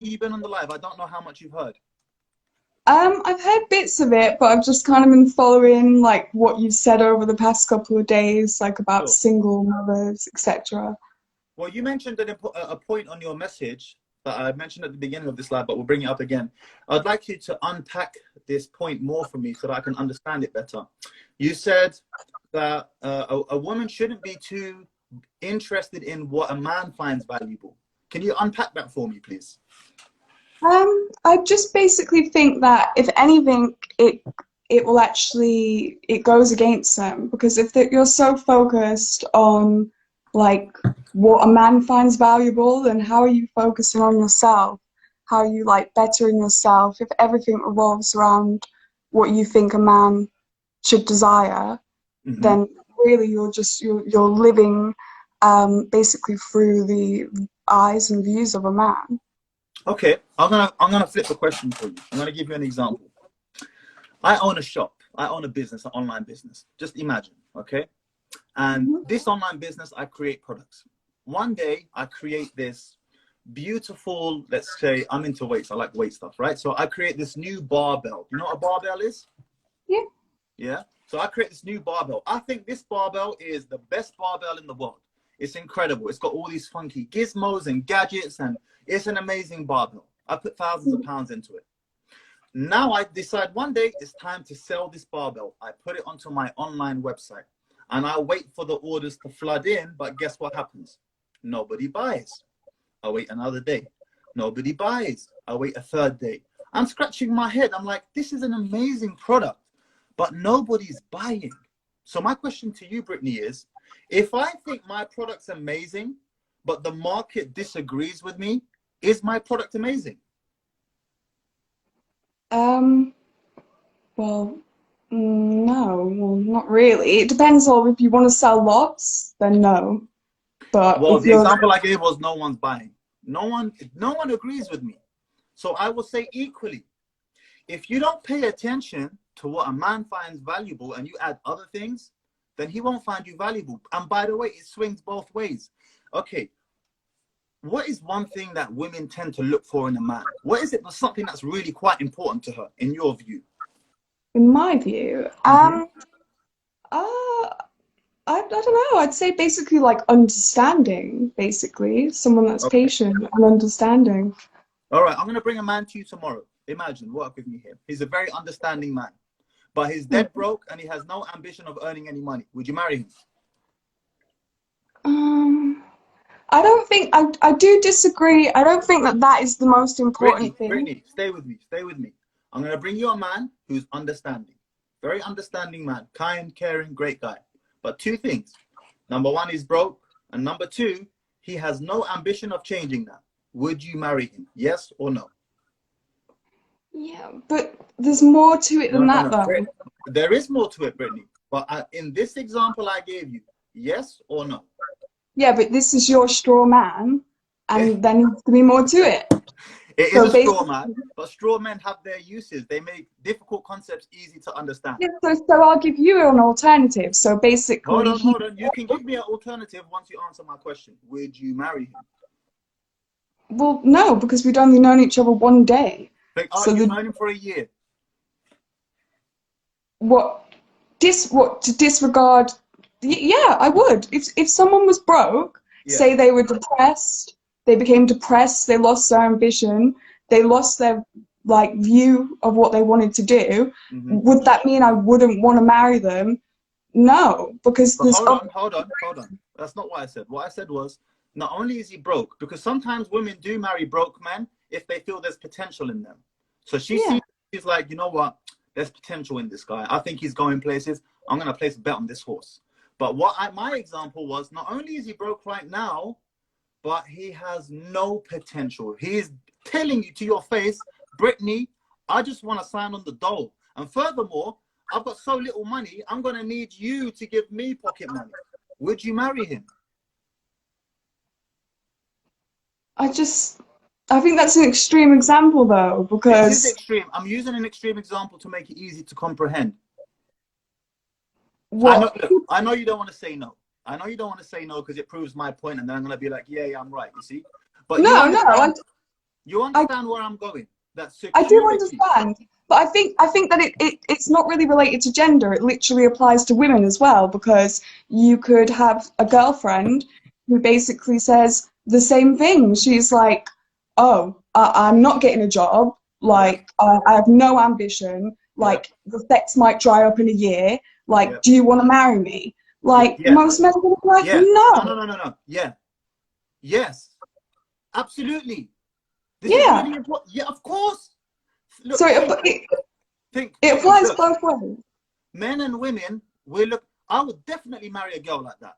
you been on the live? I don't know how much you've heard. I've heard bits of it, but I've just kind of been following like what you've said over the past couple of days, like about Sure. single mothers, etc. Well, you mentioned a point on your message that I mentioned at the beginning of this live, but we'll bring it up again. I'd like you to unpack this point more for me so that I can understand it better. You said that a woman shouldn't be too interested in what a man finds valuable. Can you unpack that for me, please? I just basically think that if anything, it will actually it goes against them because if you're so focused on like what a man finds valuable, then how are you focusing on yourself? How are you like bettering yourself if everything revolves around what you think a man should desire, Mm-hmm. then really you're living basically through the eyes and views of a man. Okay, I'm gonna flip the question for you. I'm gonna give you an example. I own a shop. I own a business, an online business. Just imagine, okay? And Mhm. this online business, I create products. One day, I create this beautiful, let's say, I'm into weights. I like weight stuff, right? So I create this new barbell. You know what a barbell is? Yeah. Yeah. So I create this new barbell. I think this barbell is the best barbell in the world. It's incredible. It's got all these funky gizmos and gadgets, and it's an amazing barbell. I put thousands of pounds into it. Now I decide one day it's time to sell this barbell. I put it onto my online website and I wait for the orders to flood in. But guess what happens? Nobody buys. I wait another day. Nobody buys. I wait a third day. I'm scratching my head. I'm like, this is an amazing product, but nobody's buying. So my question to you, Brittany, is if I think my product's amazing, but the market disagrees with me, is my product amazing? Um, well, no, well, not really. It depends on if you want to sell lots, then no. But Well, if the you're, example I gave was no one's buying. No one agrees with me. So I will say equally, if you don't pay attention to what a man finds valuable and you add other things, then he won't find you valuable. And by the way, it swings both ways. Okay, what is one thing that women tend to look for in a man? What is it that's something that's really quite important to her, in your view? in my view, Mm-hmm. I don't know. I'd say basically like understanding, basically, someone that's Okay. patient and understanding. All right, I'm going to bring a man to you tomorrow. Imagine, work with me here. He's a very understanding man, but he's dead broke and he has no ambition of earning any money. Would you marry him? Um, I don't think I do disagree. I don't think that that is the most important thing. Brittany, stay with me. Stay with me. I'm going to bring you a man who's understanding. Very understanding man. Kind, caring, great guy. But two things. Number one, he's broke. And number two, he has no ambition of changing that. Would you marry him? Yes or no? Yeah, but there's more to it No, than no, that, no. though. There is more to it, Brittany. But in this example I gave you, yes or no? Yeah, but this is your straw man, and there needs to be more to it. It is So a straw basically, man, but straw men have their uses. They make difficult concepts easy to understand. yeah, so I'll give you an alternative. So basically, he, Hold on. You can give me an alternative once you answer my question. Would you marry him? well, no, because we'd only known each other 1 day. Like, oh, So you've the known him for a year. what what to disregard? Yeah, I would. If someone was broke, Yeah. say they were depressed, they became depressed, they lost their ambition, they lost their like view of what they wanted to do, Mm-hmm. would that mean I wouldn't want to marry them? No, because But there's hold on. That's not what I said. What I said was, not only is he broke, because sometimes women do marry broke men if they feel there's potential in them. So yeah. she's like, you know what? There's potential in this guy. I think he's going places. I'm going to place a bet on this horse. But my example was, not only is he broke right now, but he has no potential. He is telling you to your face, Brittany, I just want to sign on the dole. And furthermore, I've got so little money, I'm going to need you to give me pocket money. Would you marry him? I just I think that's an extreme example though, It is because extreme. I'm using an extreme example to make it easy to comprehend. I know, what look, I know you don't want to say no. I know you don't want to say no because it proves my point, and then I'm going to be like, yeah, I'm right, you see? But no, no, You understand where I'm going? That I do security. understand, but I think that it's not really related to gender. It literally applies to women as well, because you could have a girlfriend who basically says the same thing. She's like, "Oh, I'm not getting a job. Yeah, Like, I have no ambition. yeah, Like, the sex might dry up in a year. yeah, Like, do you want to marry me?" yeah, Like, yeah, most men are gonna be like, yeah. No, "No." no, no, no, no. Yeah, yes, absolutely. This is Yeah. really important. Yeah, of course. So Look, think, it Brittany, applies look, both ways. men and women, we look, I would definitely marry a girl like that.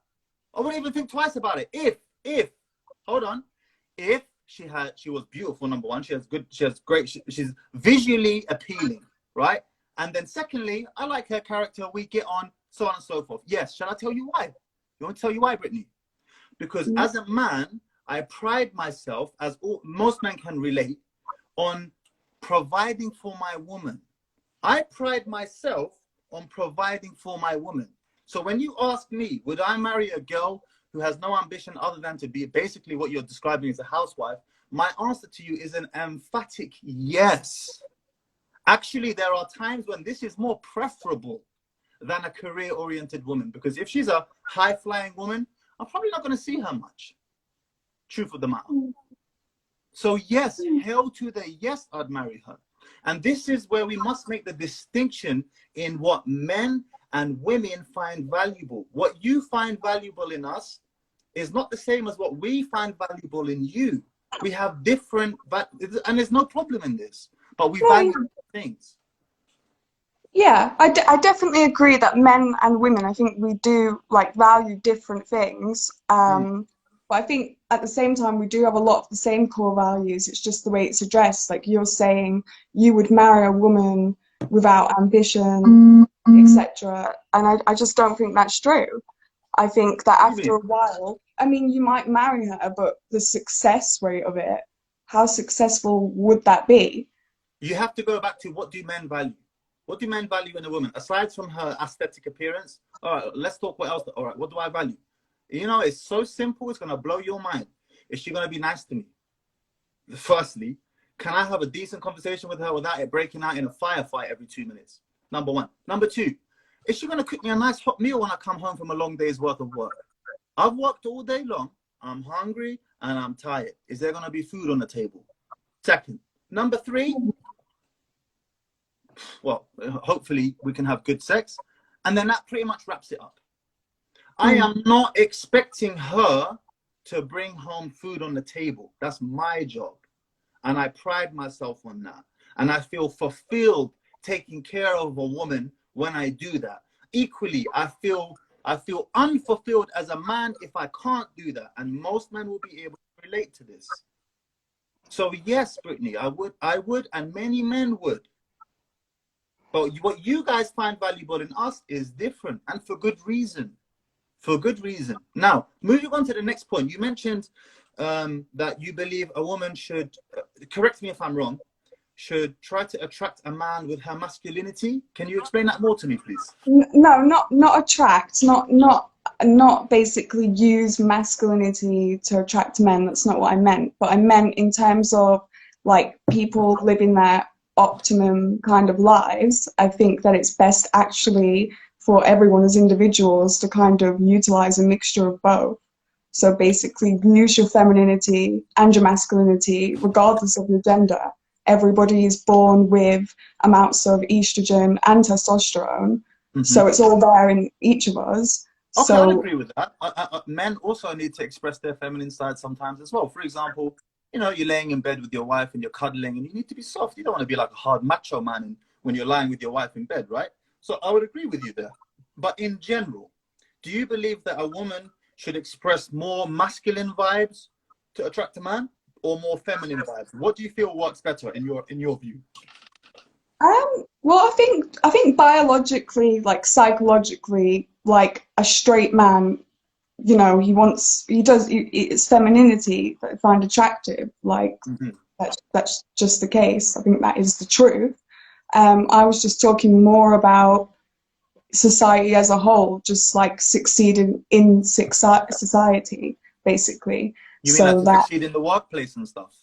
I wouldn't even think twice about it. Hold on, if she was beautiful, number one, she has great, she's visually appealing, right? And then secondly, I like her character, we get on, so on and so forth. Yes, shall I tell you why? You want to tell you why, Brittany? Because Mm. as a man, I pride myself, as most men can relate, on providing for my woman. I pride myself on providing for my woman. So when you ask me, would I marry a girl who has no ambition other than to be basically what you're describing as a housewife? My answer to you is an emphatic yes. Actually, there are times when this is more preferable than a career-oriented woman, because if she's a high-flying woman, I'm probably not going to see her much. Truth of the matter. So yes, hell to the yes, I'd marry her. And this is where we must make the distinction in what men and women find valuable. What you find valuable in us is not the same as what we find valuable in you. We have different, and there's no problem in this, but we No, value yeah. things. Yeah, I definitely agree that men and women, I think we do like value different things. Mm. But I think at the same time we do have a lot of the same core values. It's just the way it's addressed. Like you're saying, you would marry a woman without ambition, etc. And I just don't think that's true. I think that What do you after mean? a while, I mean, you might marry her, but the success rate of it, how successful would that be? You have to go back to, what do men value? What do men value in a woman? Aside from her aesthetic appearance, all right, let's talk what else. All right, what do I value? You know, it's so simple, it's going to blow your mind. Is she going to be nice to me? Firstly, can I have a decent conversation with her without it breaking out in a firefight every 2 minutes? Number one. Number two, is she going to cook me a nice hot meal when I come home from a long day's worth of work? I've worked all day long, I'm hungry, and I'm tired. Is there going to be food on the table? Second. Number three, well, hopefully we can have good sex. And then that pretty much wraps it up. I am not expecting her to bring home food on the table. That's my job. And I pride myself on that. And I feel fulfilled taking care of a woman when I do that. Equally, I feel unfulfilled as a man if I can't do that. And most men will be able to relate to this. So yes, Brittany, I would, and many men would. But what you guys find valuable in us is different, and for good reason. For good reason. Now, moving on to the next point, you mentioned that you believe a woman should, correct me if I'm wrong, should try to attract a man with her masculinity. Can you explain that more to me, please? No, not attract, not basically use masculinity to attract men. That's not what I meant. But I meant in terms of like people living their optimum kind of lives. I think that it's best actually for everyone as individuals to kind of utilize a mixture of both. So basically use your femininity and your masculinity regardless of your gender. Everybody is born with amounts of estrogen and testosterone. Mm-hmm. So it's all there in each of us. Okay, I'd So agree with that. Men also need to express their feminine side sometimes as well. For example, you know, you're laying in bed with your wife and you're cuddling and you need to be soft. You don't want to be like a hard macho man when you're lying with your wife in bed, right? So I would agree with you there. But in general, do you believe that a woman should express more masculine vibes to attract a man or more feminine vibes? What do you feel works better in your view? well, I think biologically, like psychologically, like a straight man, you know, it's femininity that I find attractive. Like Mm-hmm. that's just the case. I think that is the truth. I was just talking more about society as a whole, just like succeeding in society, basically. You mean like So to that succeed in the workplace and stuff?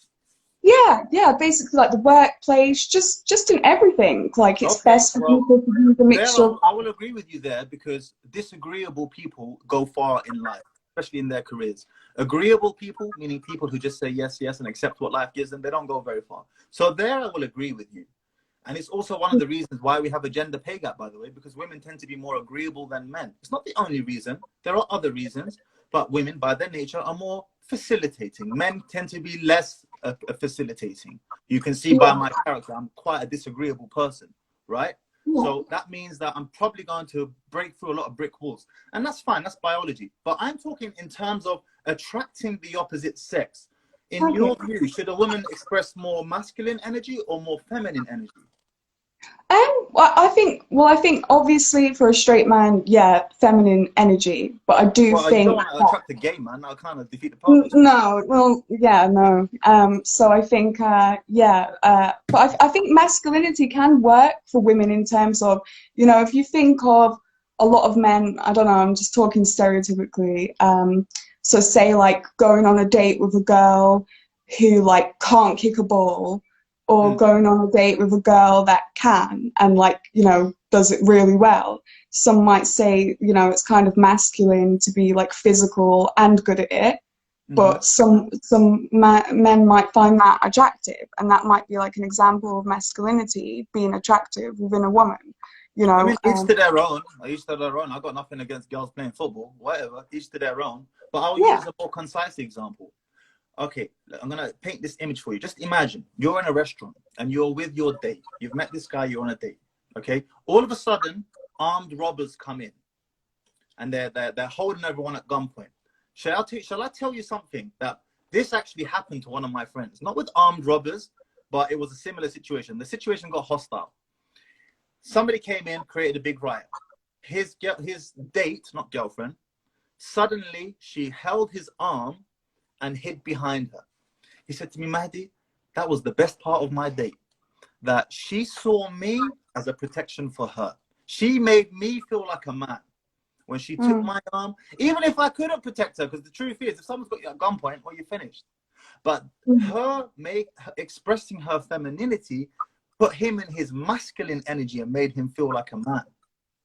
Yeah, basically like the workplace, just in everything. Like it's Okay, best for well, people to use a there mixture of. I will agree with you there, because disagreeable people go far in life, especially in their careers. Agreeable people, meaning people who just say yes, yes, and accept what life gives them, they don't go very far. So there I will agree with you. And it's also one of the reasons why we have a gender pay gap, by the way, because women tend to be more agreeable than men. It's not the only reason. There are other reasons, but women, by their nature, are more facilitating. Men tend to be less facilitating. You can see by Yeah, my character, I'm quite a disagreeable person, right? yeah, So that means that I'm probably going to break through a lot of brick walls. And that's fine, that's biology. But I'm talking in terms of attracting the opposite sex. In okay. your view, should a woman express more masculine energy or more feminine energy? Well, I think obviously for a straight man, yeah, feminine energy. But I do Well, you don't think want to that, attract a gay man. That'll kind of defeat the purpose. no, well, yeah, no. So I think, yeah, but I think masculinity can work for women in terms of, if you think of a lot of men, I don't know, I'm just talking stereotypically. So say like going on a date with a girl who like can't kick a ball, or Mm, going on a date with a girl that can and like, does it really well. Some might say, it's kind of masculine to be like physical and good at it, hmm. but men might find that attractive, and that might be like an example of masculinity being attractive within a woman, you I know. mean, each to their own. Each to their own. I got nothing against girls playing football, whatever. Each to their own. But I'll Yeah. use a more concise example. Okay, I'm gonna paint this image for you. Just imagine you're in a restaurant and you're with your date. You've met this guy. You're on a date. Okay. All of a sudden, armed robbers come in and they're holding everyone at gunpoint. Shall I tell you something that this actually happened to one of my friends? Not with armed robbers, but it was a similar situation. The situation got hostile. Somebody came in, created a big riot. His date, not girlfriend, suddenly she held his arm and hid behind her. He said to me, Mahdi, that was the best part of my date, that she saw me as a protection for her. She made me feel like a man when she took Mm. my arm, even if I couldn't protect her, because the truth is, if someone's got you at gunpoint, well, you're finished. But Mm. expressing her femininity put him in his masculine energy and made him feel like a man.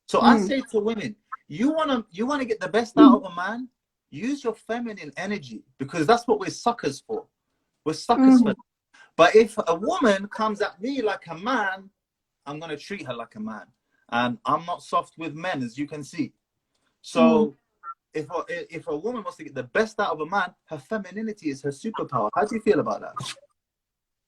So I Mm. say to women, you wanna get the best out of a man, use your feminine energy, because that's what we're suckers for. We're suckers for. Mm. But if a woman comes at me like a man, I'm gonna treat her like a man. And I'm not soft with men, as you can see. Mm. So if a woman wants to get the best out of a man, her femininity is her superpower. How do you feel about that?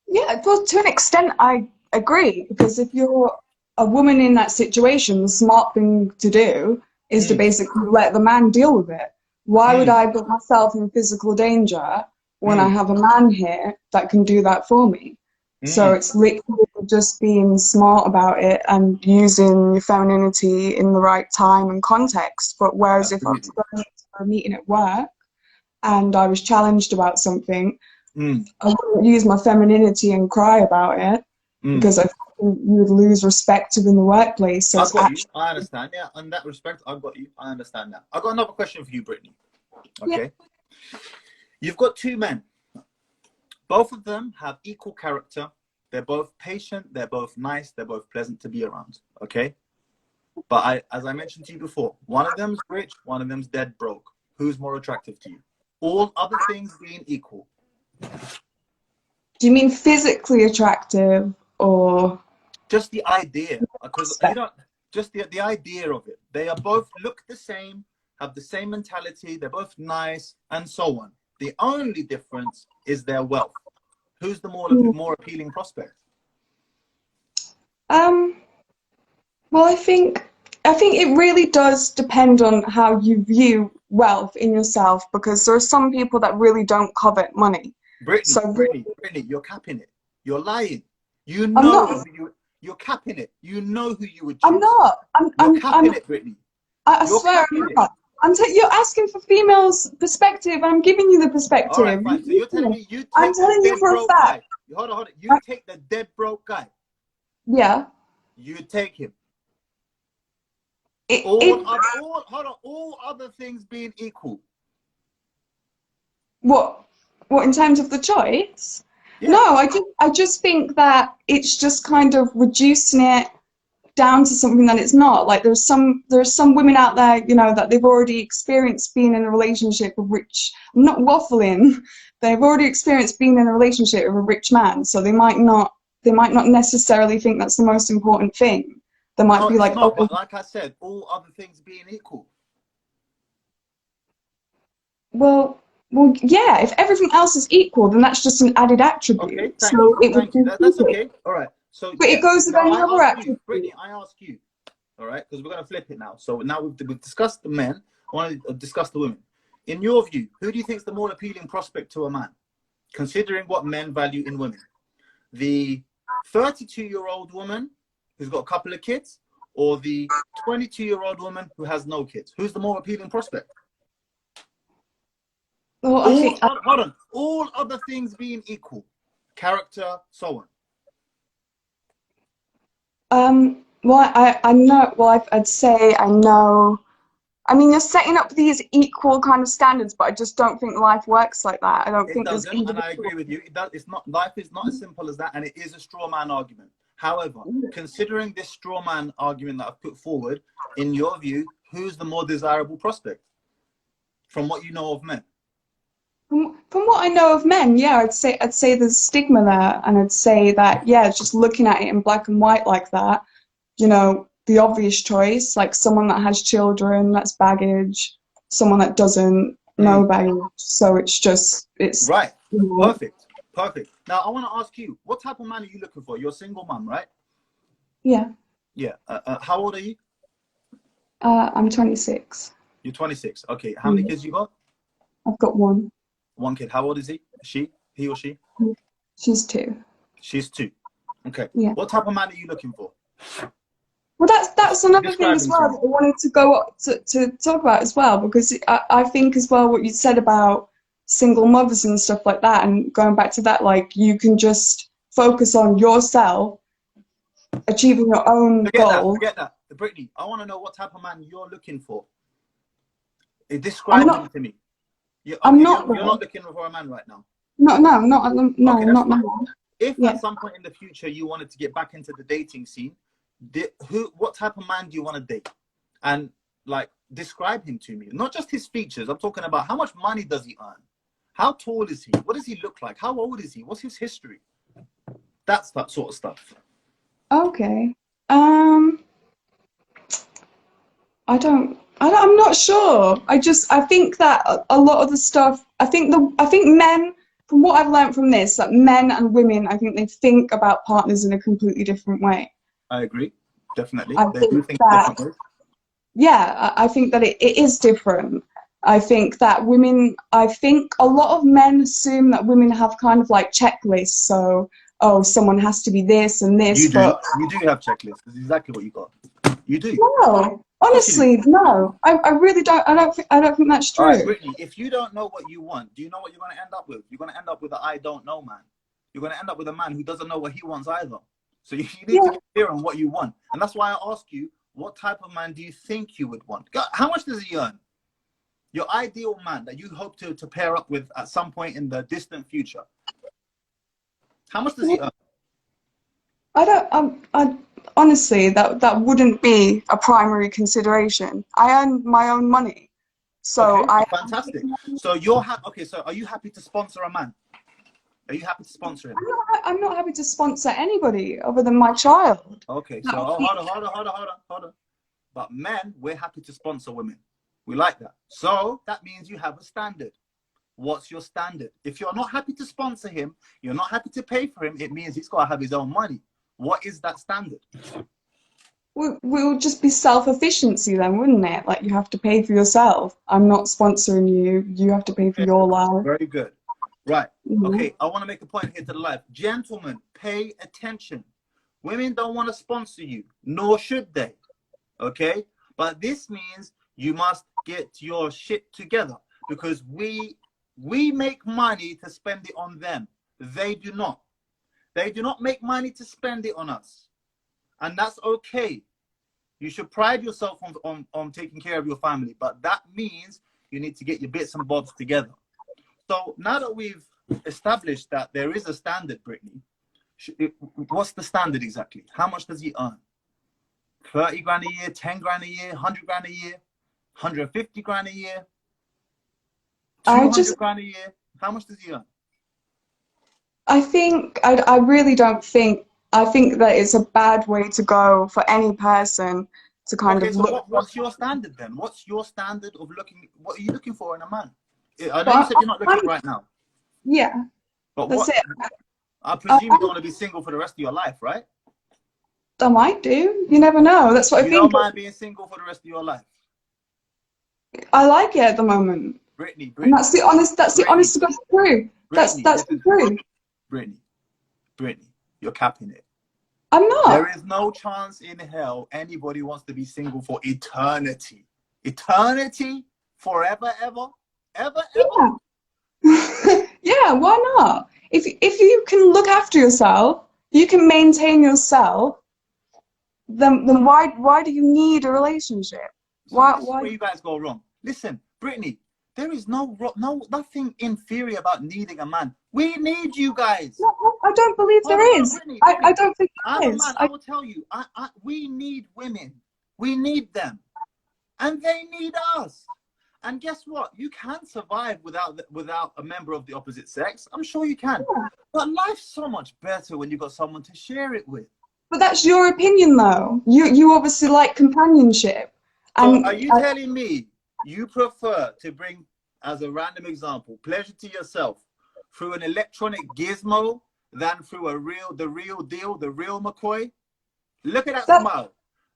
Yeah, well, to an extent, I agree, because if you're a woman in that situation, the smart thing to do is to Mm, basically let the man deal with it. Why would mm, I put myself in physical danger when I mm, have a man here that can do that for me? So mm. it's literally just being smart about it and using your femininity in the right time and context. But whereas if I was Absolutely. going to a meeting at work and I was challenged about something, Mm, I wouldn't use my femininity and cry about it, mm. because I think you would lose respect within the workplace. So I it's got you. actually, I understand. Yeah, in that respect, I got you. I understand that. I got another question for you, Brittany. yeah. Okay. You've got two men. Both of them have equal character. They're both patient. They're both nice. They're both pleasant to be around. Okay. But as I mentioned to you before, one of them's rich, one of them's dead broke. Who's more attractive to you? All other things being equal. Do you mean physically attractive or Just the idea, because you respect? know, just the idea of it. They are both look the same, have the same mentality. They're both nice, and so on. The only difference is their wealth. Who's the more appealing prospect? Um, well, I think it really does depend on how you view wealth in yourself, because there are some people that really don't covet money. So Brittany, you're capping it. You're lying. You I'm know not. who you're capping it. You know who you would I'm choose. not. You're capping it, Brittany. I You're swear I'm capping it. not. You're asking for females' perspective, and I'm giving you the All right, perspective. fine. So you're telling me you I'm take the telling you dead for a broke fact. guy. Hold on. You I, take the dead broke guy. yeah. You take him. It All other things being equal. what in terms of the choice? Yeah. No, I just think that it's just kind of reducing it down to something that it's not. Like there's some women out there, you know, that they've already experienced being in a relationship with rich. I'm not waffling. They've already experienced being in a relationship with a rich man, so they might not necessarily think that's the most important thing. They might No, be it's like, not. oh, But like I said, all other things being equal. well, yeah. If everything else is equal, then that's just an added Okay, attribute. thank you. So it would Thank you. be That's stupid. okay. All right. So But it yeah. goes with Now any I other ask you, attribute. Brittany. I ask you. All right, because we're gonna flip it now. So now we've discussed the men. I want to discuss the women. In your view, who do you think is the more appealing prospect to a man, considering what men value in women? The 32-year-old woman who's got a couple of kids, or the 22-year-old woman who has no kids? Who's the more appealing prospect? Well, I All think, hold on. All other things being equal, character, so on. well, I know, well, I'd say I know. I mean, you're setting up these equal kind of standards, but I just don't think life works like that. I don't It think there's doesn't, and I individual. agree with you. It does. It's not. Life is not as simple as that, and it is a straw man argument. However, considering this straw man argument that I've put forward, in your view, who's the more desirable prospect from what you know of men? From what I know of men, yeah, I'd say there's stigma there, and I'd say that, yeah, just looking at it in black and white like that, you know, the obvious choice, like someone that has children, that's baggage, someone that doesn't, no Mm, baggage. So it's, right. you know, Perfect. Perfect. Now I want to ask you, what type of man are you looking for? You're a single mum, right? yeah. Yeah. How old are you? I'm 26. You're 26. Okay. How many Yeah. kids you got? I've got one. One kid. How old is he? She? He or she? She's 2. She's 2. Okay. Yeah. What type of man are you looking for? Well, that's another thing Describe as him to well me. that I wanted to go up to talk about as well, because I think as well what you said about single mothers and stuff like that, and going back to that, like you can just focus on yourself, achieving your own Forget that. goal. Forget that. Brittany, I want to know what type of man you're looking for. I'm Describe him not. to me. You, I'm okay, not you're not though. looking for a man right now. No, no, not no, Okay, that's not fine. now. If Yeah. at some point in the future you wanted to get back into the dating scene, what type of man do you want to date? And like, describe him to me. Not just his features. I'm talking about how much money does he earn? How tall is he? What does he look like? How old is he? What's his history? That's that sort of stuff. Okay. Um, I'm not sure. I think that a lot of the stuff, I think men, from what I've learned from this, that men and women, I think they think about partners in a completely different way. I agree. Definitely. I They think do think that, differently. yeah, I think that it is different. I think that I think a lot of men assume that women have kind of like checklists. So, oh, someone has to be this and this, You do. but You do have checklists. That's exactly what you got. You do. Of no, course you do. honestly, no. I really don't. I don't think that's All right, true. Brittany, if you don't know what you want, do you know what you're going to end up with? You're going to end up with an I don't know man. You're going to end up with a man who doesn't know what he wants either. So you need to Yeah. get clear on what you want. And that's why I ask you, what type of man do you think you would want? How much does he earn? Your ideal man that you hope to pair up with at some point in the distant future. How much does he earn? I don't. I honestly, that wouldn't be a primary consideration. I earn my own money, so Okay, I. fantastic. So you're happy. Okay, so are you happy to sponsor a man? Are you happy to sponsor him? I'm not happy to sponsor anybody other than my child. Okay, That so would be, hold on. But men, we're happy to sponsor women. We like that. So that means you have a standard. What's your standard? If you're not happy to sponsor him, you're not happy to pay for him, it means he's got to have his own money. What is that standard? we would just be self-efficiency then, wouldn't it? Like you have to pay for yourself. I'm not sponsoring you. You have to pay for Very your good. life. Very good. Right. Mhm. Okay, I want to make a point here to the life. Gentlemen, pay attention. Women don't want to sponsor you, nor should they. Okay? But this means you must get your shit together because we make money to spend it on them. They do not. They do not make money to spend it on us. And that's okay. You should pride yourself on taking care of your family, but that means you need to get your bits and bobs together. So now that we've established that there is a standard, Brittany. What's the standard exactly? How much does he earn? 30 grand a year, 10 grand a year, 100 grand a year, 150 grand a year, 200 grand a year. How much does he earn? I think, I really don't think, I think that it's a bad way to go for any person to kind of look. What's your standard then? What's your standard of looking? What are you looking for in a man? I know you said you're not looking right now. Yeah, but that's it. I presume you don't want to be single for the rest of your life, right? I might do. You never know. That's what I think. You don't mind being single for the rest of your life? I like it at the moment. Brittany. And that's the honest. That's the honest to God truth. That's the truth. Brittany, you're capping it. I'm not. There is no chance in hell anybody wants to be single for eternity. Eternity, forever, ever. Yeah. Yeah. Why not? If you can look after yourself, you can maintain yourself. Then why do you need a relationship? Why? Where you guys go wrong? Listen, Brittany, there is nothing inferior about needing a man. We need you guys. No, I don't believe there is. Brittany, I don't think there is. Man, I will tell you, we need women. We need them, and they need us. And guess what? You can survive without a member of the opposite sex. I'm sure you can. Yeah. But life's so much better when you've got someone to share it with. But that's your opinion, though. You obviously like companionship. So are you telling me you prefer to bring, as a random example, pleasure to yourself through an electronic gizmo than through the real deal, the real McCoy? Look at that smile.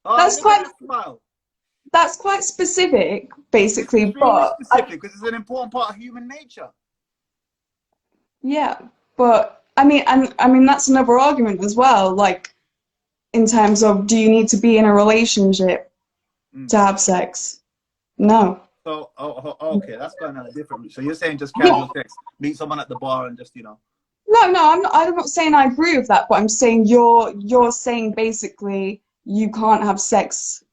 Oh, that's quite specific, basically. It's really specific because it's an important part of human nature. Yeah, but I mean that's another argument as well. Like, in terms of, do you need to be in a relationship to have sex? No. So, okay, that's going on a different route. So you're saying just casual sex, meet someone at the bar and just, No, I'm not saying I agree with that, but I'm saying you're saying basically you can't have sex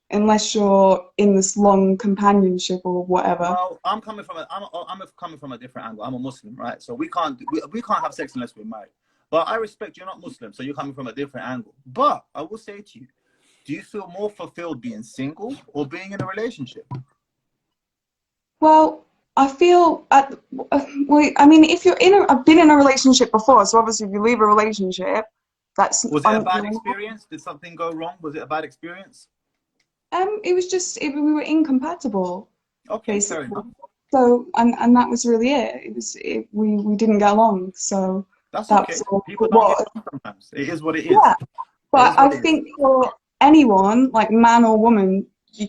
unless you're in this long companionship or whatever. Well, I'm coming from a different angle. I'm a Muslim, right? So we can't have sex unless we're married. But I respect you're not Muslim, so you're coming from a different angle. But I will say to you, do you feel more fulfilled being single or being in a relationship? Well, I feel, I mean, if you're I've been in a relationship before, so obviously if you leave a relationship, that's... Was it a bad experience? Did something go wrong? Was it a bad experience? It was just, we were incompatible. Okay, basically. fair enough. So, and that was really it. We didn't get along, so... That's okay. People don't get along sometimes. It is what it is. Yeah, but I think for anyone, like man or woman,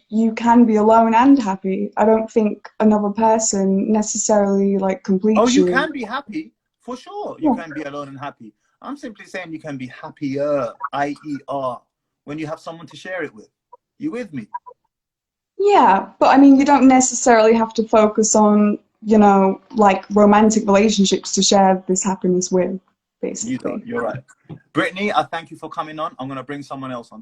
you can be alone and happy. I don't think another person necessarily like completes you. Oh, you can be happy, for sure. You can be alone and happy. I'm simply saying you can be happier, I-E-R, when you have someone to share it with. You with me? Yeah, but I mean, you don't necessarily have to focus on, like romantic relationships to share this happiness with, basically. You don't. You're right. Brittany, I thank you for coming on. I'm going to bring someone else on.